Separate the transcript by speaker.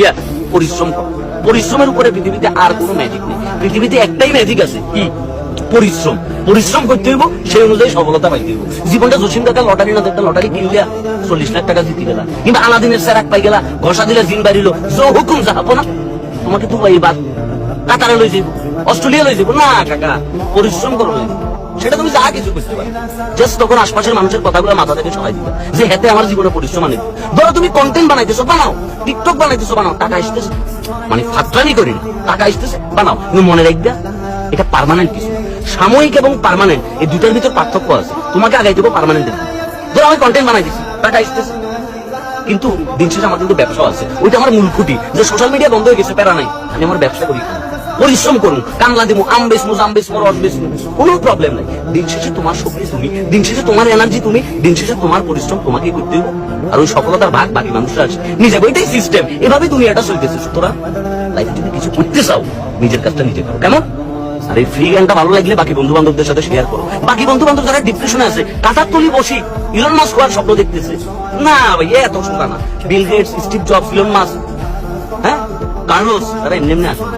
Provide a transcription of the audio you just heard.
Speaker 1: ইয়া পরিশ্রম করো। পরিশ্রমের উপরে পৃথিবীতে আর কোনো ম্যাজিক নেই। পৃথিবীতে একটাই ম্যাজিক আছে, কি? পরিশ্রম। পরিশ্রম করতে হইব, সেই অনুযায়ী সফলতা পাইতে হইব। জীবনটা জসিম কাকা লটারি না দেখতে, লটারি কিনলে 40 লাখ টাকা জিতে গেলা, কিন্তু আলাদিনের সেরাক পাই গেলা, ঘষা দিলে জিন বাড়িল, হুকুম যাবো না তোমাকে দুবাই বাদ কাতারে লই যাইব, অস্ট্রেলিয়া লই যাবো না কাকা। পরিশ্রম করো, সেটা তুমি যা কিছু করতে পারো। জাস্ট তখন আশপাশের মানুষের কথাগুলো মাথা থেকে সরাই দিবে যে হেতে আমার জীবনে পরিশ্রম আনে। ধরো তুমি কন্টেন্ট বানাইতেছো, বানাও। টিকটক বানাইতেছো, বানাও। টাকা আসতেছে, মানে ফাটলামি করি না, টাকা আসতেছে, বানাও। কিন্তু মনে রাখবে এটা পার্মানেন্ট কিছু, সাময়িক এবং পার্মানেন্ট এই দুটার ভিতর পার্থক্য আছে। তোমাকে আগাই দেবো পার্মানেন্ট। ধরো আমি কন্টেন্ট বানাই দিচ্ছি, টাকা আসতেছে, কিন্তু দিন শেষে আমার কিন্তু ব্যবসা আছে, ওইটা আমার মূল খুঁটি। যে সোশ্যাল মিডিয়া বন্ধ হয়ে গেছে, প্যারা নাই, আমি আমার ব্যবসা করি, পরিশ্রম করুন, কামলা দেবো, আম বেচবো, জাম বেচবো, রস বেচবো, কোনো প্রবলেম নাই। দিন শেষে তোমার শক্তি তুমি, দিন শেষে তোমার এনার্জি তুমি, দিন শেষে তোমার পরিশ্রম তোমাকে করতে হবে। আর ওই সফলতার ভাগ বাকি মানুষরা আছে নিজে। ওইটাই সিস্টেম, এভাবে তুমি এটা চলতেছে। সুতরাং লাইফে যদি কিছু করতে চাও, নিজের কাজটা নিজে করো। কেমন? আর এই ফ্রি জ্ঞানটা ভালো লাগলে বাকি বন্ধু বান্ধবদের সাথে শেয়ার করো। বাকি বন্ধু বান্ধব যারা ডিপ্রেশনে আছে, কাঁথার তলি বসি ইলন মাস্ক হওয়ার স্বপ্ন দেখতেছে, না ভাই এত সোজা না। Bill Gates, Steve Jobs, Elon Musk, হ্যাঁ, কার্লোস, তারা এমনি এমনি আসে।